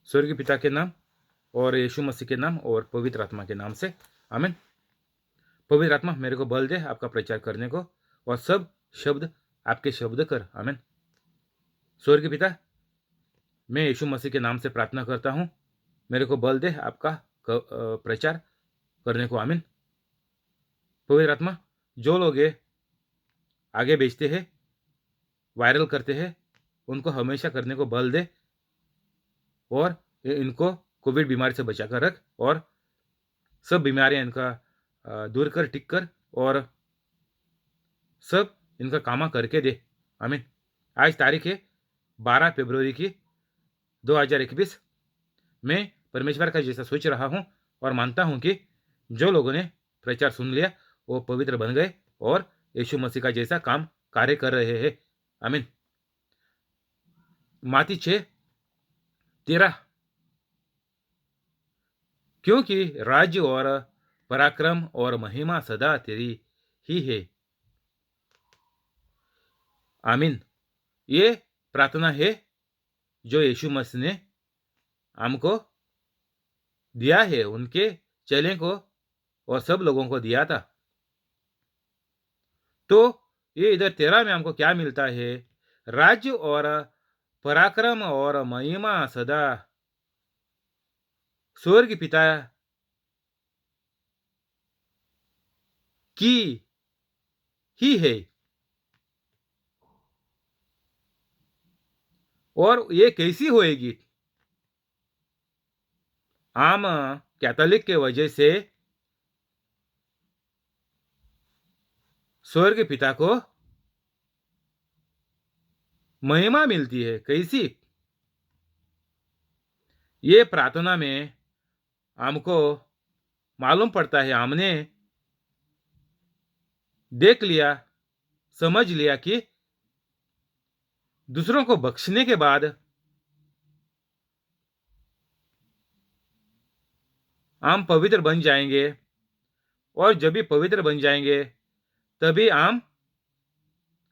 स्वर्गीय पिता के नाम और यीशु मसीह के नाम और पवित्र आत्मा के नाम से आमीन। पवित्र आत्मा मेरे को बल दे आपका प्रचार करने को और सब शब्द आपके शब्द कर। आमीन। स्वर्गीय पिता, मैं यीशु मसीह के नाम से प्रार्थना करता हूँ, मेरे को बल दे आपका प्रचार करने को। आमीन। पवित्र आत्मा, जो लोग ये आगे भेजते हैं, वायरल करते हैं, उनको हमेशा करने को बल दे और इनको कोविड बीमारी से बचा कर रख और सब बीमारियां इनका दूर कर, टिक कर और सब इनका कामा करके दे। आमीन। आज तारीख है 12 फरवरी की 2021। मैं परमेश्वर का जैसा सोच रहा हूँ और मानता हूँ कि जो लोगों ने प्रचार सुन लिया वो पवित्र बन गए और यीशु मसीह का जैसा काम कार्य कर रहे हैं। आमीन। माती 6:13, क्योंकि राज्य और पराक्रम और महिमा सदा तेरी ही है। आमीन। ये प्रार्थना है जो यीशु मसीह ने हमको दिया है, उनके चेले को और सब लोगों को दिया था। तो ये इधर 13 में हमको क्या मिलता है? राज्य और पराक्रम और महिमा सदा स्वर्ग पिता की ही है। और ये कैसी होएगी? हम कैथोलिक के वजह से स्वर्ग पिता को महिमा मिलती है। कैसी? ये प्रार्थना में हमको मालूम पड़ता है, हमने देख लिया, समझ लिया कि दूसरों को बख्शने के बाद हम पवित्र बन जाएंगे और जब भी पवित्र बन जाएंगे तभी हम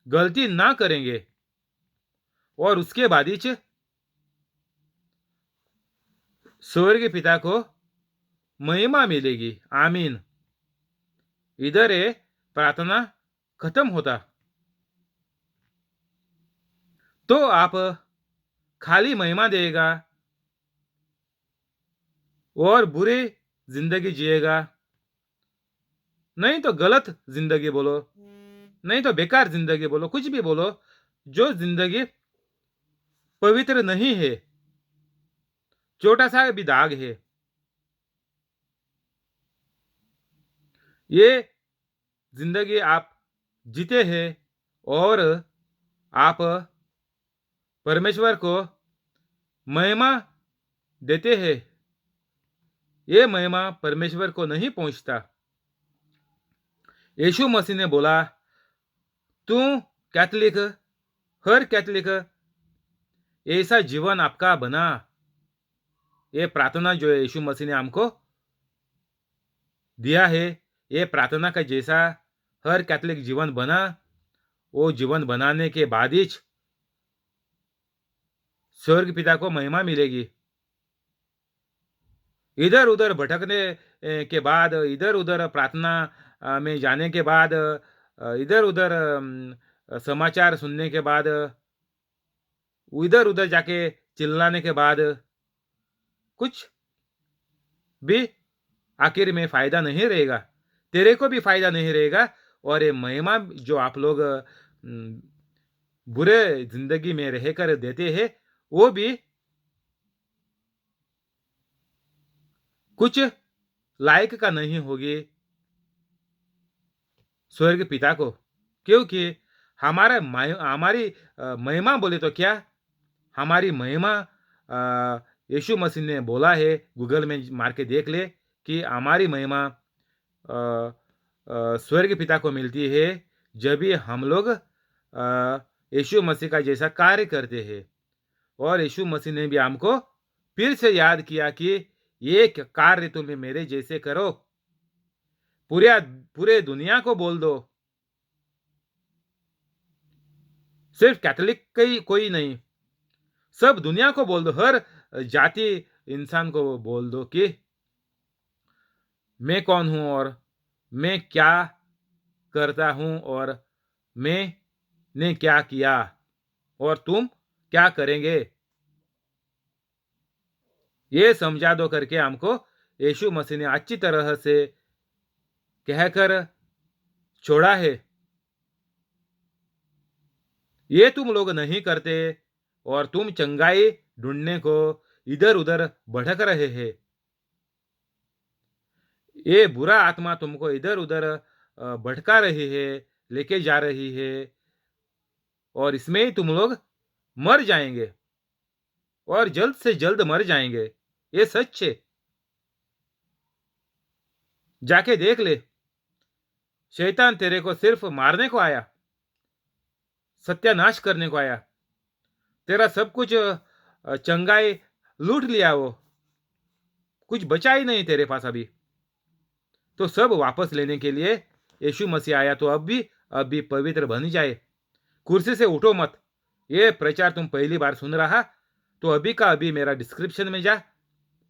गलती ना करेंगे और उसके बाद ही स्वर्ग पिता को महिमा मिलेगी। आमीन। इधर ये प्रार्थना खत्म होता तो आप खाली महिमा देगा और बुरी जिंदगी जिएगा, नहीं तो गलत जिंदगी बोलो, नहीं तो बेकार जिंदगी बोलो, कुछ भी बोलो, जो जिंदगी पवित्र नहीं है, छोटा सा भी दाग है, ये जिंदगी आप जीते हैं और आप परमेश्वर को महिमा देते हैं, ये महिमा परमेश्वर को नहीं पहुंचता। यीशु मसीह ने बोला, तू कैथोलिक, हर कैथोलिक ऐसा जीवन आपका बना। ये प्रार्थना जो है यीशु मसीह ने हमको दिया है, ये प्रार्थना का जैसा हर कैथोलिक जीवन बना, वो जीवन बनाने के बाद ही स्वर्ग पिता को महिमा मिलेगी। इधर उधर भटकने के बाद, इधर उधर प्रार्थना में जाने के बाद, इधर उधर समाचार सुनने के बाद, इधर उधर जाके चिल्लाने के बाद कुछ भी आखिर में फायदा नहीं रहेगा, तेरे को भी फायदा नहीं रहेगा और ये महिमा जो आप लोग बुरे जिंदगी में रहकर देते हैं वो भी कुछ लायक का नहीं होगी स्वर्ग पिता को, क्योंकि हमारी महिमा बोले तो क्या, हमारी महिमा यीशु मसीह ने बोला है, गूगल में मार के देख ले कि हमारी महिमा स्वर्ग पिता को मिलती है जब भी हम लोग यीशु मसीह का जैसा कार्य करते हैं। और यीशु मसीह ने भी हमको फिर से याद किया कि ये कार्य तुम्हें मेरे जैसे करो, पूरे दुनिया को बोल दो, सिर्फ कैथोलिक कोई नहीं, सब दुनिया को बोल दो, हर जाति इंसान को बोल दो कि मैं कौन हूँ और मैं क्या करता हूँ और मैंने क्या किया और तुम क्या करेंगे, ये समझा दो करके हमको यीशु मसीह ने अच्छी तरह से कहकर छोड़ा है। ये तुम लोग नहीं करते और तुम चंगाई ढूंढने को इधर उधर भटक रहे हैं। ये बुरा आत्मा तुमको इधर उधर भटका रही है, लेके जा रही है, और इसमें ही तुम लोग मर जाएंगे और जल्द से जल्द मर जाएंगे। ये सच है, जाके देख ले। शैतान तेरे को सिर्फ मारने को आया, सत्यानाश करने को आया। तेरा सब कुछ चंगाई लूट लिया, वो कुछ बचा ही नहीं तेरे पास अभी। तो सब वापस लेने के लिए यीशु मसीह आया। तो अब भी पवित्र बन जाए। कुर्सी से उठो मत। ये प्रचार तुम पहली बार सुन रहा तो अभी का अभी मेरा डिस्क्रिप्शन में जा,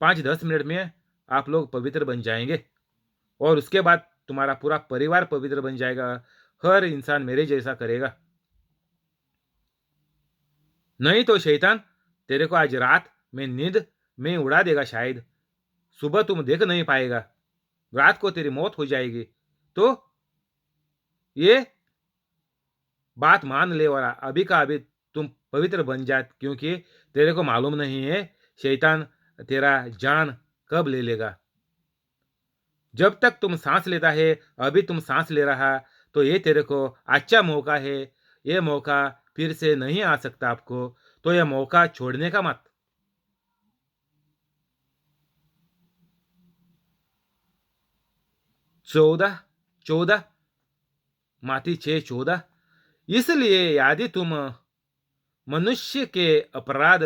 5-10 मिनट में आप लोग पवित्र बन जाएंगे और उसके बाद तुम्हारा पूरा परिवार पवित्र बन जाएगा। हर इंसान मेरे जैसा करेगा। नहीं तो शैतान तेरे को आज रात में नींद में उड़ा देगा। शायद सुबह तुम देख नहीं पाएगा, रात को तेरी मौत हो जाएगी। तो ये बात मान ले और अभी का अभी तुम पवित्र बन जा, क्योंकि तेरे को मालूम नहीं है शैतान तेरा जान कब ले लेगा। जब तक तुम सांस लेता है, अभी तुम सांस ले रहा, तो ये तेरे को अच्छा मौका है। ये मौका फिर से नहीं आ सकता आपको, तो यह मौका छोड़ने का मत। 14 माती 6:14। इसलिए यदि तुम मनुष्य के अपराध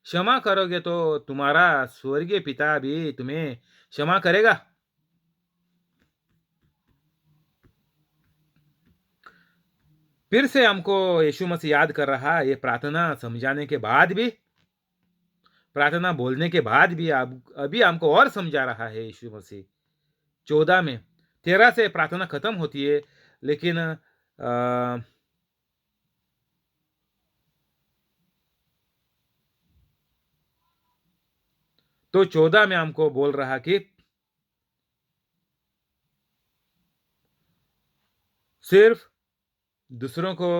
क्षमा करोगे तो तुम्हारा स्वर्गीय पिता भी तुम्हें क्षमा करेगा। फिर से हमको यीशु मसीह याद कर रहा है। ये प्रार्थना समझाने के बाद भी, प्रार्थना बोलने के बाद भी अब अभी हमको और समझा रहा है यीशु मसीह। 14 में 13 से प्रार्थना खत्म होती है, लेकिन तो 14 में हमको बोल रहा कि सिर्फ दूसरों को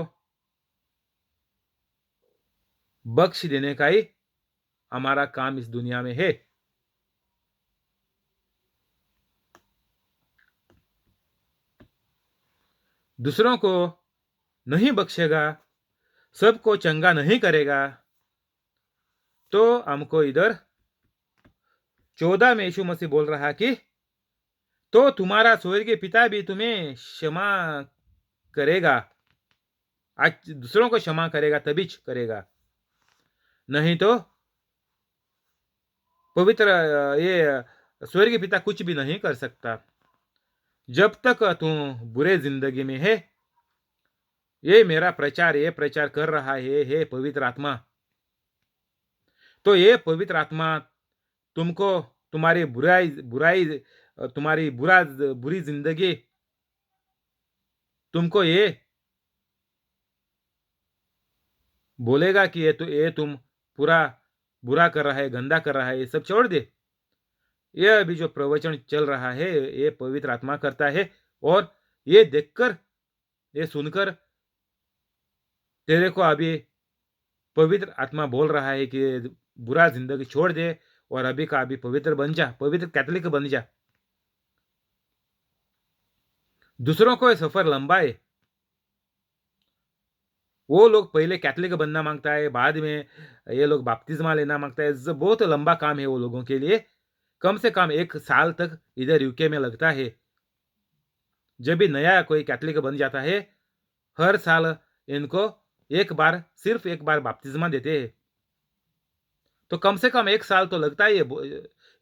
बख्श देने का ही हमारा काम इस दुनिया में है। दूसरों को नहीं बख्शेगा, सबको चंगा नहीं करेगा, तो हमको इधर 14 में यीशु मसीह बोल रहा कि तो तुम्हारा स्वर्गीय पिता भी तुम्हें क्षमा करेगा। आज दूसरों को क्षमा करेगा तभी करेगा, नहीं तो पवित्र ये स्वर्गीय पिता कुछ भी नहीं कर सकता। जब तक तुम बुरे जिंदगी में है, ये मेरा प्रचार ये प्रचार कर रहा है, हे पवित्र आत्मा। तो ये पवित्र आत्मा तुमको तुम्हारी बुराई बुराई तुम्हारी बुरी जिंदगी तुमको ये बोलेगा कि ये तुम पूरा बुरा कर रहा है, गंदा कर रहा है, ये सब छोड़ दे। ये अभी जो प्रवचन चल रहा है ये पवित्र आत्मा करता है, और ये देखकर ये सुनकर तेरे को अभी पवित्र आत्मा बोल रहा है कि बुरा जिंदगी छोड़ दे और अभी का अभी पवित्र बन जा, पवित्र कैथोलिक बन जा। दूसरों को ये सफर लंबा है। वो लोग पहले कैथोलिक बनना मांगता है, बाद में ये लोग बपतिस्मा लेना मांगता है। बहुत लंबा काम है वो लोगों के लिए। कम से कम 1 साल तक इधर यूके में लगता है। जब भी नया कोई कैथोलिक बन जाता है, हर साल इनको सिर्फ एक बार बपतिस्मा देते हैं। तो कम से कम 1 साल तो लगता ही है,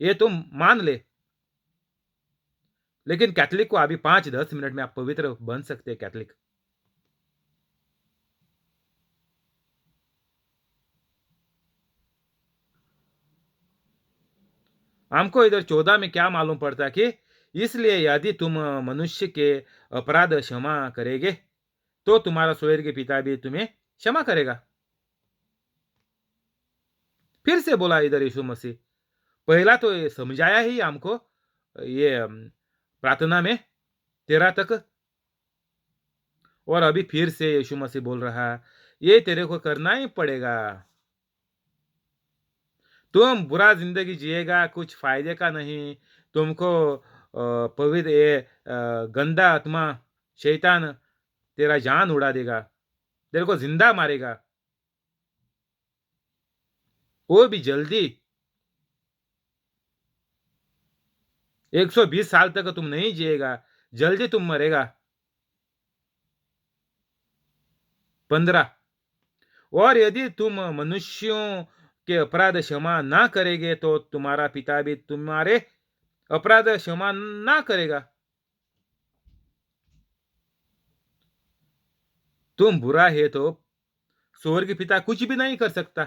ये तुम मान ले। लेकिन कैथोलिक को अभी 5-10 मिनट में आप पवित्र बन सकते हैं कैथोलिक। हमको इधर 14 में क्या मालूम पड़ता कि इसलिए यदि तुम मनुष्य के अपराध क्षमा करेंगे तो तुम्हारा स्वर्गीय पिता भी तुम्हें क्षमा करेगा। फिर से बोला इधर यीशु मसीह, पहला तो ये समझाया ही हमको, ये प्रार्थना में 13 तक, और अभी फिर से यीशु मसीह बोल रहा, ये तेरे को करना ही पड़ेगा। तुम बुरा जिंदगी जिएगा, कुछ फायदे का नहीं। तुमको पवित्र ये गंदा आत्मा शैतान तेरा जान उड़ा देगा, तेरे को जिंदा मारेगा, वो भी जल्दी। 120 साल तक तुम नहीं जिएगा, जल्दी तुम मरेगा। 15, और यदि तुम मनुष्यों के अपराध क्षमा ना करेंगे तो तुम्हारा पिता भी तुम्हारे अपराध क्षमा ना करेगा। तुम बुरा है तो स्वर्ग पिता कुछ भी नहीं कर सकता।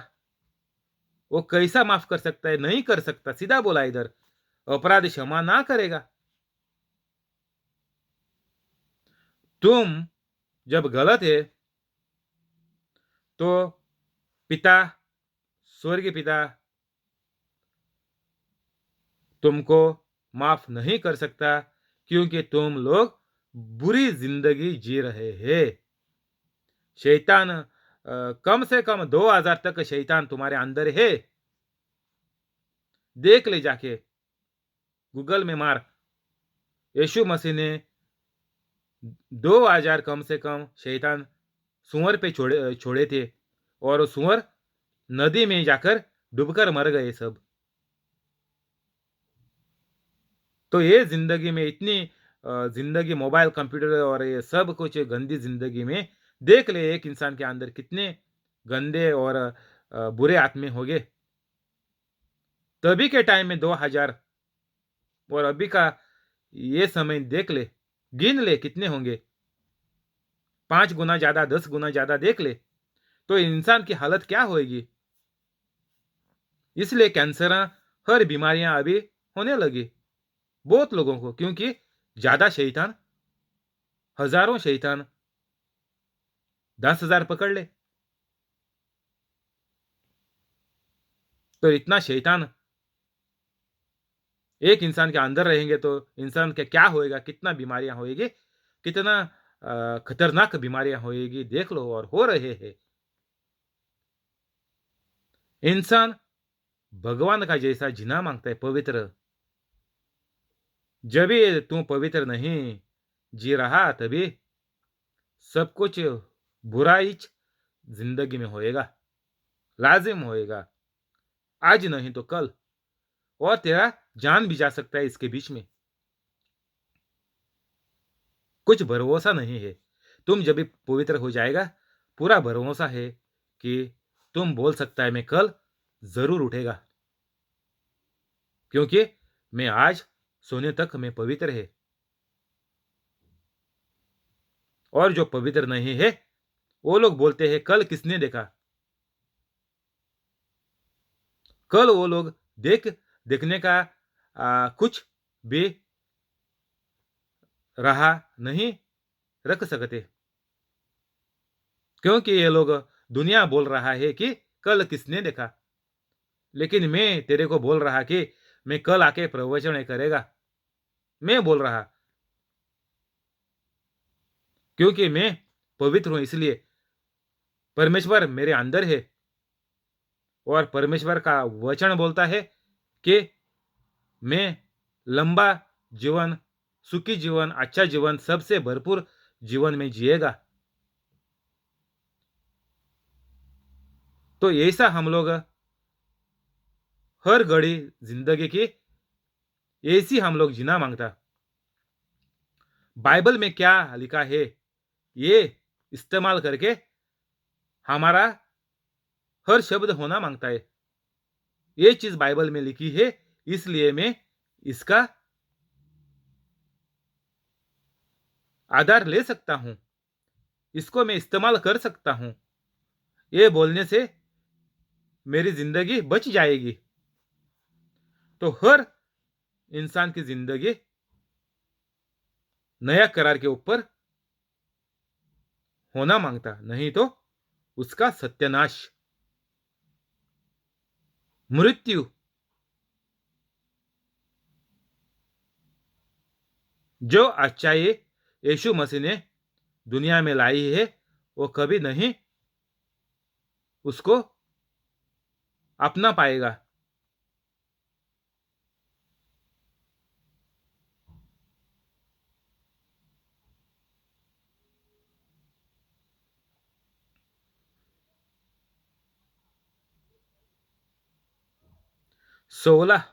वो कैसा माफ कर सकता है? नहीं कर सकता। सीधा बोला इधर, अपराध क्षमा ना करेगा। तुम जब गलत है तो पिता, स्वर्गीय पिता तुमको माफ नहीं कर सकता, क्योंकि तुम लोग बुरी जिंदगी जी रहे हैं। शैतान कम से कम 2000 तक शैतान तुम्हारे अंदर है। देख ले जाके, गूगल में मार, यीशु मसीह ने 2000 कम से कम शैतान सुअर पे छोड़े थे, और सुअर नदी में जाकर डूबकर मर गए सब। तो ये जिंदगी में इतनी जिंदगी, मोबाइल कंप्यूटर और ये सब कुछ गंदी जिंदगी में देख ले एक इंसान के अंदर कितने गंदे और बुरे आत्मे हो गए। तभी के टाइम में 2000 और अभी का ये समय देख ले, गिन ले कितने होंगे। 5 गुना ज्यादा, 10 गुना ज्यादा देख ले, तो इंसान की हालत क्या होगी। इसलिए कैंसर, हर बीमारियां अभी होने लगी बहुत लोगों को, क्योंकि ज्यादा शैतान, हजारों शैतान, 10,000 पकड़ ले तो इतना शैतान एक इंसान के अंदर रहेंगे तो इंसान के क्या होएगा, कितना बीमारियां होएगी, कितना खतरनाक बीमारियां होएगी, देख लो, और हो रहे हैं। इंसान भगवान का जैसा जीना मांगता है, पवित्र। जब भी तू पवित्र नहीं जी रहा, तभी सब कुछ बुराई जिंदगी में होएगा, लाजिम होएगा। आज नहीं तो कल, और तेरा जान भी जा सकता है इसके बीच में। कुछ भरोसा नहीं है। तुम जब भी पवित्र हो जाएगा, पूरा भरोसा है कि तुम बोल सकता है मैं कल जरूर उठेगा, क्योंकि मैं आज सोने तक मैं पवित्र है। और जो पवित्र नहीं है, वो लोग बोलते हैं कल किसने देखा। कल वो लोग देखने का कुछ भी रहा नहीं रख सकते, क्योंकि ये लोग, दुनिया बोल रहा है कि कल किसने देखा, लेकिन मैं तेरे को बोल रहा कि मैं कल आके प्रवचन करेगा। मैं बोल रहा, क्योंकि मैं पवित्र हूं, इसलिए परमेश्वर मेरे अंदर है, और परमेश्वर का वचन बोलता है कि मैं लंबा जीवन, सुखी जीवन, अच्छा जीवन, सबसे भरपूर जीवन में जिएगा। तो ऐसा हम लोग हर घड़ी जिंदगी की ऐसी हम लोग जीना मांगता। बाइबल में क्या लिखा है, ये इस्तेमाल करके हमारा हर शब्द होना मांगता है। ये चीज बाइबल में लिखी है, इसलिए मैं इसका आधार ले सकता हूं, इसको मैं इस्तेमाल कर सकता हूं। ये बोलने से मेरी जिंदगी बच जाएगी। तो हर इंसान की जिंदगी नया करार के ऊपर होना मांगता, नहीं तो उसका सत्यानाश, मृत्यु। जो अच्छाई यीशु मसीह ने दुनिया में लाई है वो कभी नहीं उसको अपना पाएगा। सोलह,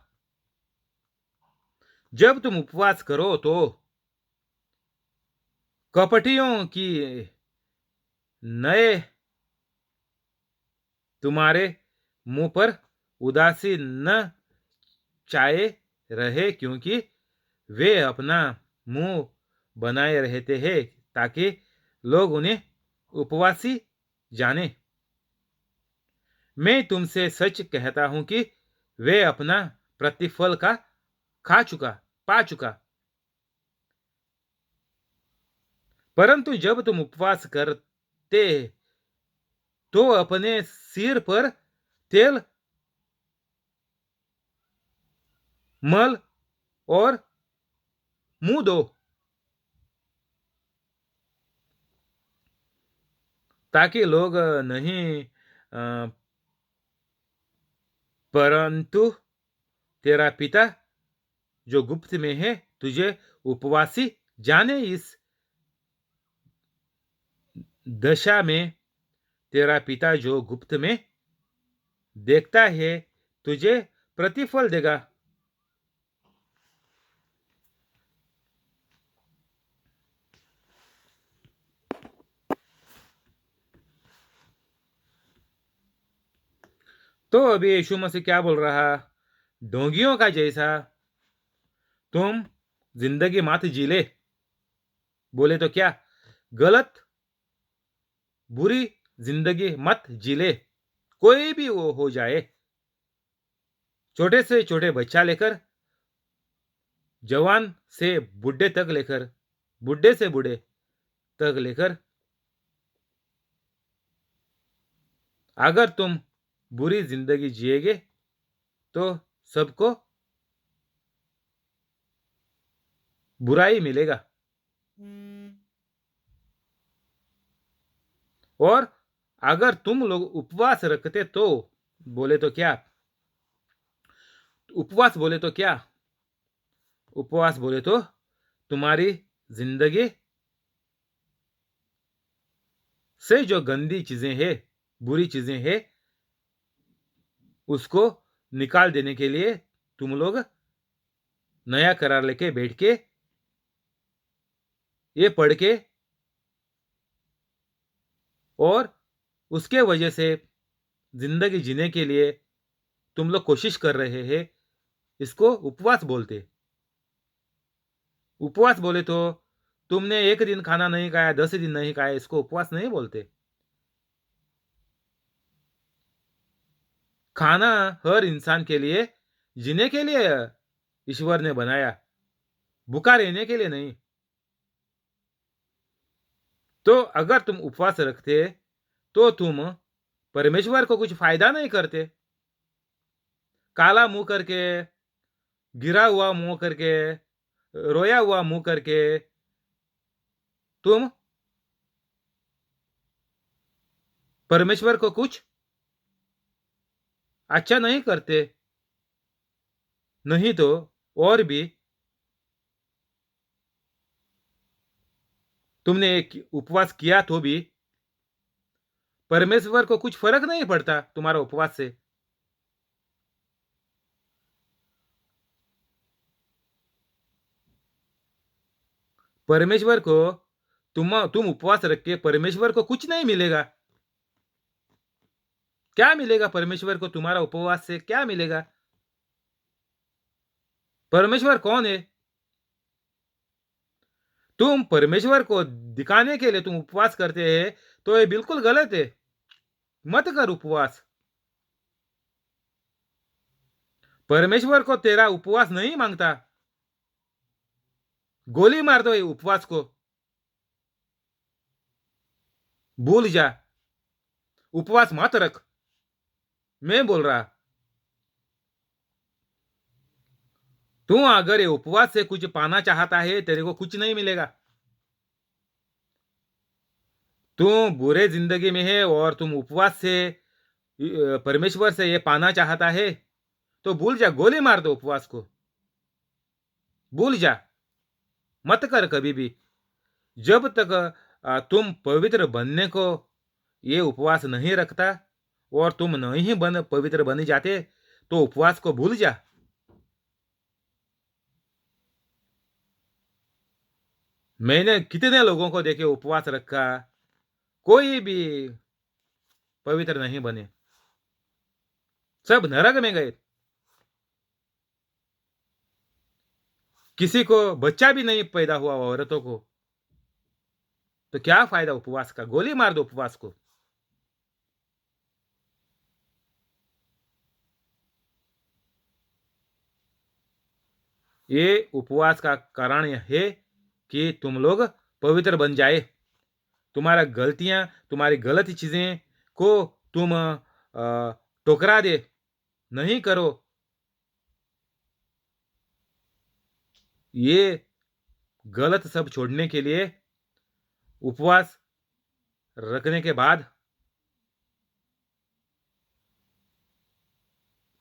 जब तुम उपवास करो तो कपटियों की नए तुम्हारे मुंह पर उदासी न चाहे रहे, क्योंकि वे अपना मुंह बनाए रहते हैं ताकि लोग उन्हें उपवासी जाने। मैं तुमसे सच कहता हूं कि वे अपना प्रतिफल का खा चुका पा चुका। परंतु जब तुम उपवास करते तो अपने सिर पर तेल मल और मुंह दो, ताकि लोग नहीं परंतु तेरा पिता जो गुप्त में है तुझे उपवासी जाने। इस दशा में तेरा पिता जो गुप्त में देखता है तुझे प्रतिफल देगा। तो अभी यीशु मसीह क्या बोल रहा, ढोंगियों का जैसा तुम जिंदगी मत जी ले। बोले तो क्या, गलत बुरी जिंदगी मत जी ले, कोई भी वो हो जाए, छोटे से छोटे बच्चा लेकर जवान से बुढ़े तक लेकर, बुढ़े से बूढ़े तक लेकर, अगर तुम बुरी जिंदगी जिएगे तो सबको बुराई मिलेगा। और अगर तुम लोग उपवास रखते तो बोले तो क्या, उपवास बोले तो क्या, उपवास बोले तो तुम्हारी जिंदगी से जो गंदी चीजें हैं, बुरी चीजें हैं, उसको निकाल देने के लिए तुम लोग नया करार लेके बैठ के ये पढ़ के और उसके वजह से जिंदगी जीने के लिए तुम लोग कोशिश कर रहे हैं, इसको उपवास बोलते। उपवास बोले तो तुमने एक दिन खाना नहीं खाया, 10 दिन नहीं खाया, इसको उपवास नहीं बोलते। खाना हर इंसान के लिए जीने के लिए ईश्वर ने बनाया, भूखा रहने के लिए नहीं। तो अगर तुम उपवास रखते तो तुम परमेश्वर को कुछ फायदा नहीं करते। काला मुंह करके, गिरा हुआ मुंह करके, रोया हुआ मुंह करके तुम परमेश्वर को कुछ अच्छा नहीं करते। नहीं तो और भी तुमने एक उपवास किया तो भी परमेश्वर को कुछ फर्क नहीं पड़ता तुम्हारा उपवास से। परमेश्वर को तुम उपवास रख के परमेश्वर को कुछ नहीं मिलेगा। क्या मिलेगा परमेश्वर को तुम्हारा उपवास से, क्या मिलेगा? परमेश्वर कौन है? तुम परमेश्वर को दिखाने के लिए तुम उपवास करते हैं तो ये बिल्कुल गलत है। मत कर उपवास। परमेश्वर को तेरा उपवास नहीं मांगता, गोली मार दो ये उपवास को, भूल जा, उपवास मत रख। मैं बोल रहा, तू अगर ये उपवास से कुछ पाना चाहता है, तेरे को कुछ नहीं मिलेगा। तू बुरे जिंदगी में है और तुम उपवास से परमेश्वर से ये पाना चाहता है, तो भूल जा, गोली मार दो उपवास को, भूल जा, मत कर कभी भी। जब तक तुम पवित्र बनने को ये उपवास नहीं रखता और तुम नहीं पवित्र बन जाते, तो उपवास को भूल जा। मैंने कितने लोगों को देखे उपवास रखा, कोई भी पवित्र नहीं बने, सब नरक में गए। किसी को बच्चा भी नहीं पैदा हुआ औरतों को, तो क्या फायदा उपवास का, गोली मार दो उपवास को। ये उपवास का कारण यह है कि तुम लोग पवित्र बन जाए। तुम्हारा गलतियां, तुम्हारी गलत चीजें को तुम टोकरा दे, नहीं करो। ये गलत सब छोड़ने के लिए उपवास रखने के बाद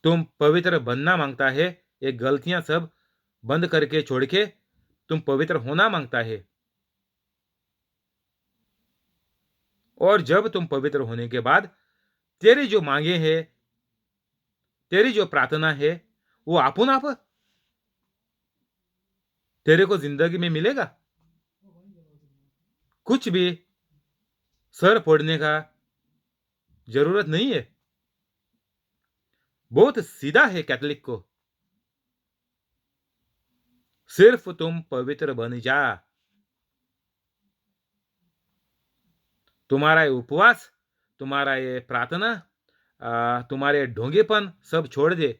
तुम पवित्र बनना मांगता है, ये गलतियां सब बंद करके छोड़ के तुम पवित्र होना मांगता है। और जब तुम पवित्र होने के बाद तेरी जो मांगे है, तेरी जो प्रार्थना है, वो आपुन आप तेरे को जिंदगी में मिलेगा। कुछ भी सर फोड़ने का जरूरत नहीं है। बहुत सीधा है कैथोलिक को, सिर्फ तुम पवित्र बन जा। तुम्हारा ये उपवास, तुम्हारा ये प्रार्थना, तुम्हारे ढोंगेपन सब छोड़ दे।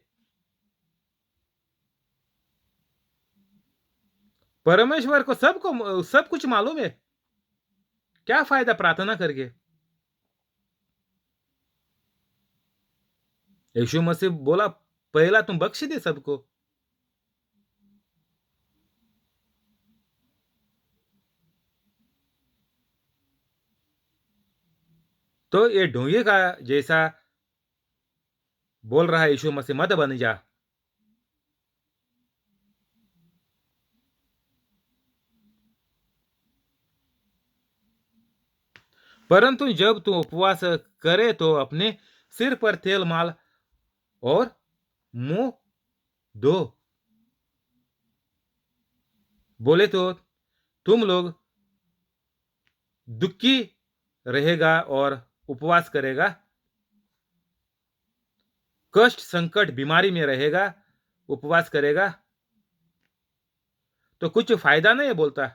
परमेश्वर को सब कुछ मालूम है, क्या फायदा प्रार्थना करके। यीशु मसीह बोला, पहला तुम बख्श दे सबको। तो ये ढोंगे का जैसा बोल रहा है यीशु मसीह, मत बन जा। परंतु जब तू उपवास करे तो अपने सिर पर तेल माल और मुंह धो। बोले तो तुम लोग दुखी रहेगा और उपवास करेगा, कष्ट संकट बीमारी में रहेगा, उपवास करेगा, तो कुछ फायदा नहीं है बोलता।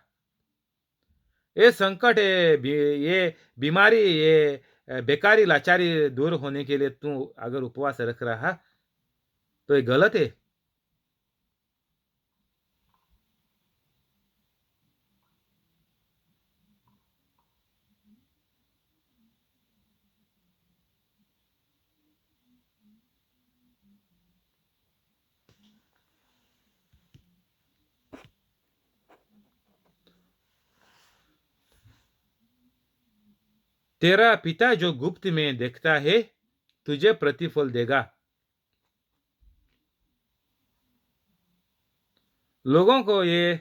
ये संकट ये बीमारी, ये बेकारी लाचारी दूर होने के लिए तू अगर उपवास रख रहा, तो ये गलत है। तेरा पिता जो गुप्त में देखता है, तुझे प्रतिफल देगा। लोगों को ये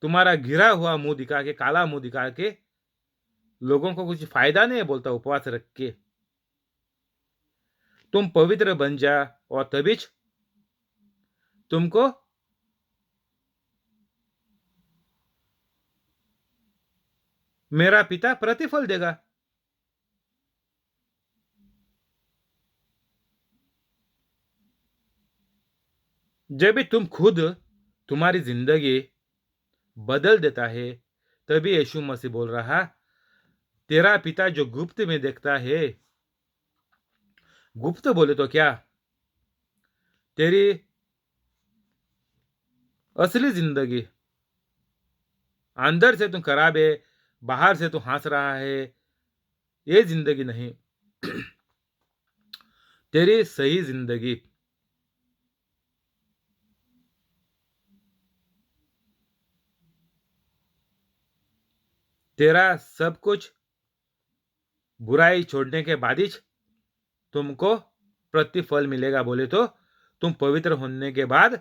तुम्हारा गिरा हुआ मुंह दिखा के, काला मुंह दिखा के, लोगों को कुछ फायदा नहीं है बोलता उपवास रख के। तुम पवित्र बन जा और तभी तुमको मेरा पिता प्रतिफल देगा। जब भी तुम खुद तुम्हारी जिंदगी बदल देता है, तभी यीशु मसीह बोल रहा, तेरा पिता जो गुप्त में देखता है। गुप्त बोले तो क्या, तेरी असली जिंदगी अंदर से तू खराब है, बाहर से तू हंस रहा है, ये जिंदगी नहीं। तेरी सही जिंदगी तेरा सब कुछ बुराई छोड़ने के बाद ही तुमको प्रतिफल मिलेगा। बोले तो तुम पवित्र होने के बाद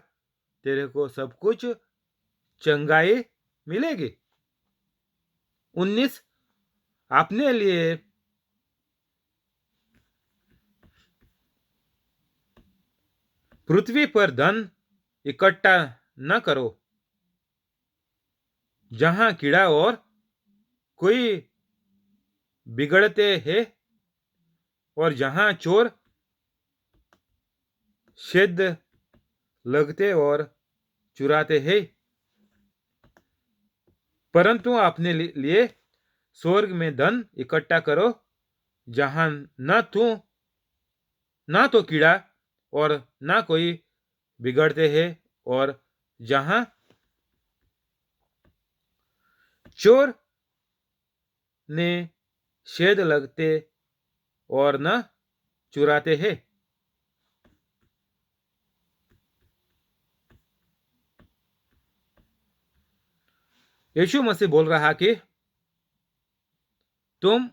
तेरे को सब कुछ चंगाई मिलेगी। 19 अपने लिए पृथ्वी पर धन इकट्ठा न करो जहां कीड़ा और कोई बिगड़ते हैं और जहां चोर छेद लगते और चुराते हैं, परंतु अपने लिए स्वर्ग में धन इकट्ठा करो जहां न तो कीड़ा और न कोई बिगड़ते हैं और जहां चोर ने छेद लगते और न चुराते हैं। यीशु मसीह बोल रहा कि तुम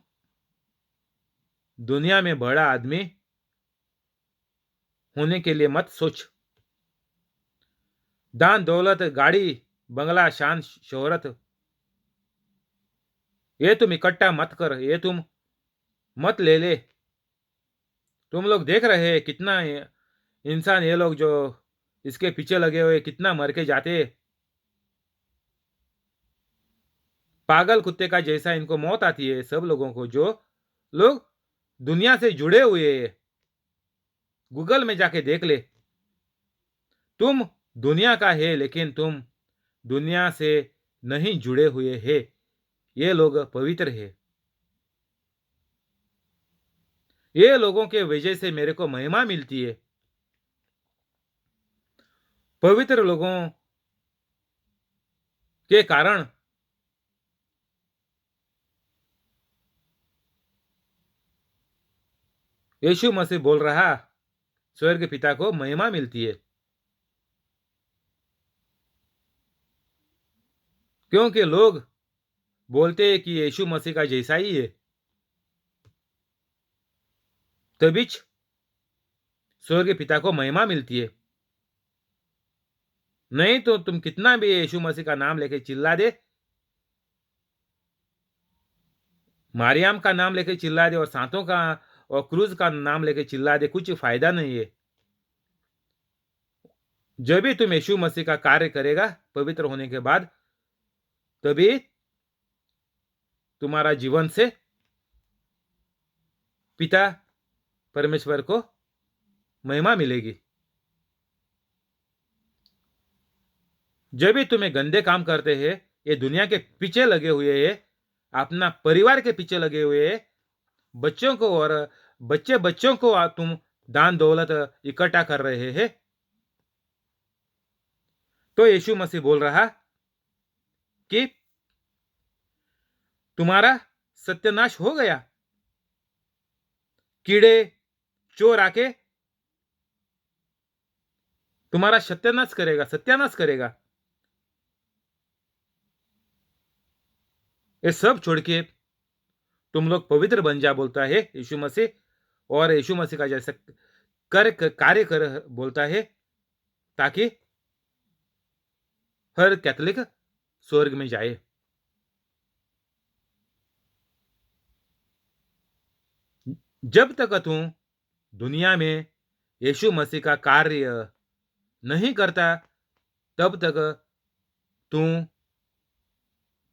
दुनिया में बड़ा आदमी होने के लिए मत सोच। दान दौलत गाड़ी बंगला शान शोहरत ये तुम इकट्ठा मत कर, ये तुम मत ले ले। तुम लोग देख रहे हैं कितना इंसान ये लोग जो इसके पीछे लगे हुए कितना मर के जाते हैं। पागल कुत्ते का जैसा इनको मौत आती है सब लोगों को जो लोग दुनिया से जुड़े हुए हैं। गूगल में जाके देख ले। तुम दुनिया का है लेकिन तुम दुनिया से नहीं जुड़े हुए हैं। ये लोग पवित्र है। ये लोगों के वजह से मेरे को महिमा मिलती है। पवित्र लोगों के कारण यीशु मसीह बोल रहा स्वर्ग पिता को महिमा मिलती है, क्योंकि लोग बोलते हैं कि यीशु मसीह का जैसा ही है, तभी स्वर्ग पिता को महिमा मिलती है। नहीं तो तुम कितना भी यीशु मसीह का नाम लेके चिल्ला दे, मारियाम का नाम लेके चिल्ला दे और सांतों का और क्रूज का नाम लेके चिल्ला दे, कुछ फायदा नहीं है। जब भी तुम यीशु मसीह का कार्य करेगा पवित्र होने के बाद, तभी तुम्हारा जीवन से पिता परमेश्वर को महिमा मिलेगी। जब भी तुम्हें गंदे काम करते हैं, ये दुनिया के पीछे लगे हुए हैं, अपना परिवार के पीछे लगे हुए हैं, बच्चों को और बच्चे बच्चों को तुम दान दौलत इकट्ठा कर रहे हैं, तो यीशु मसीह बोल रहा कि तुम्हारा सत्यानाश हो गया। कीड़े चोर आके तुम्हारा सत्यानाश करेगा। ये सब छोड़ के तुम लोग पवित्र बन जा बोलता है यीशु मसीह, और यीशु मसीह का जैसा कार्य कर बोलता है, ताकि हर कैथोलिक स्वर्ग में जाए। जब तक तू दुनिया में यीशु मसीह का कार्य नहीं करता, तब तक तू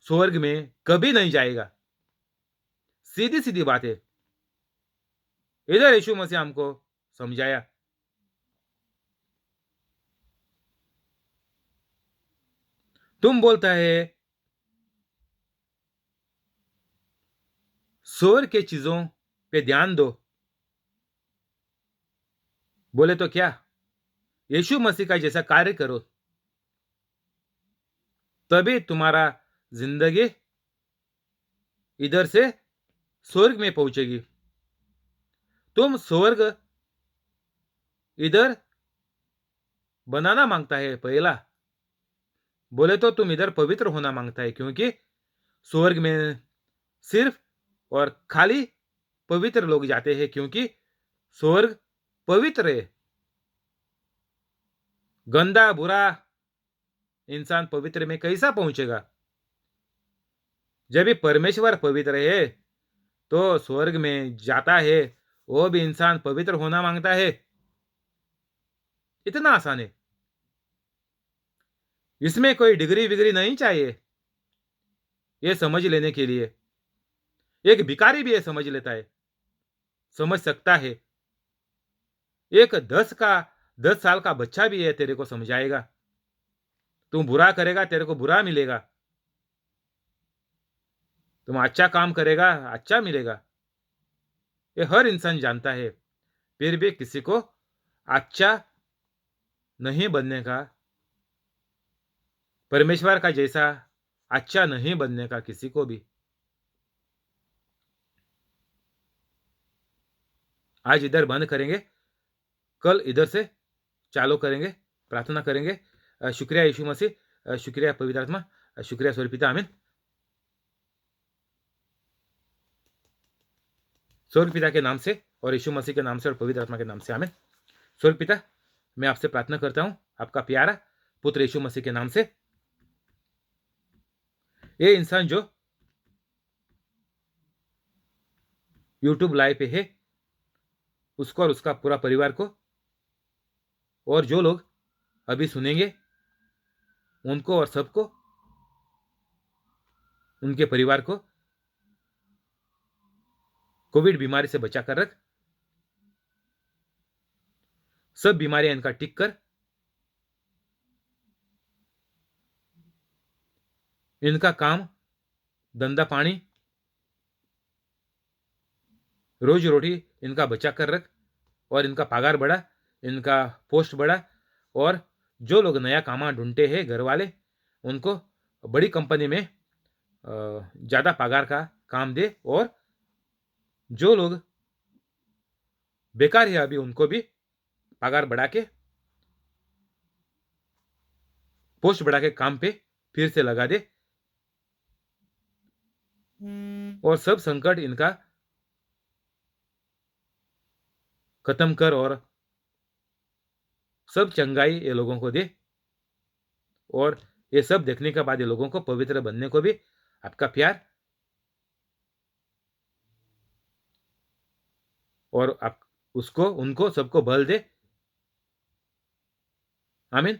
स्वर्ग में कभी नहीं जाएगा। सीधी सीधी बात है। इधर यीशु मसीह हमको समझाया। तुम बोलता है स्वर्ग के चीजों पे ध्यान दो। बोले तो क्या? यीशु मसीह का जैसा कार्य करो, तभी तुम्हारा जिंदगी इधर से स्वर्ग में पहुंचेगी। तुम स्वर्ग इधर बनाना मांगता है पहला, बोले तो तुम इधर पवित्र होना मांगता है, क्योंकि स्वर्ग में सिर्फ और खाली पवित्र लोग जाते हैं, क्योंकि स्वर्ग पवित्र है। गंदा बुरा इंसान पवित्र में कैसा पहुंचेगा? जब भी परमेश्वर पवित्र है तो स्वर्ग में जाता है, वो भी इंसान पवित्र होना मांगता है। इतना आसान है, इसमें कोई डिग्री विग्री नहीं चाहिए ये समझ लेने के लिए। एक भिखारी भी ये समझ लेता है, समझ सकता है। एक 10 साल का बच्चा भी है तेरे को समझाएगा। तुम बुरा करेगा तेरे को बुरा मिलेगा, तुम अच्छा काम करेगा अच्छा मिलेगा, ये हर इंसान जानता है। फिर भी किसी को अच्छा नहीं बनने का, परमेश्वर का जैसा अच्छा नहीं बनने का किसी को भी। आज इधर बंद करेंगे, कल इधर से चालू करेंगे, प्रार्थना करेंगे। शुक्रिया यीशु मसीह, शुक्रिया पवित्र आत्मा, शुक्रिया स्वर्गीय पिता। आमीन। स्वर्गीय पिता के नाम से और यीशु मसीह के नाम से और पवित्र आत्मा के नाम से आमीन। स्वर्गीय पिता, मैं आपसे प्रार्थना करता हूं आपका प्यारा पुत्र यीशु मसीह के नाम से, ये इंसान जो यूट्यूब लाइव पे है उसको और उसका पूरा परिवार को, और जो लोग अभी सुनेंगे उनको और सबको, उनके परिवार को कोविड बीमारी से बचा कर रख। सब बीमारियां इनका टिक कर, इनका काम धंधा पानी रोजी रोटी इनका बचा कर रख, और इनका पगार बढ़ा, इनका पोस्ट बढ़ा, और जो लोग नया काम ढूंढते हैं घर वाले, उनको बड़ी कंपनी में ज़्यादा पगार का काम दे, और जो लोग बेकार है अभी उनको भी पगार बढ़ा के, पोस्ट बढ़ा के काम पे फिर से लगा दे, और सब संकट इनका खत्म कर, और सब चंगाई ये लोगों को दे। और ये सब देखने के बाद ये लोगों को पवित्र बनने को भी आपका प्यार और आप उसको उनको सबको बल दे। आमीन।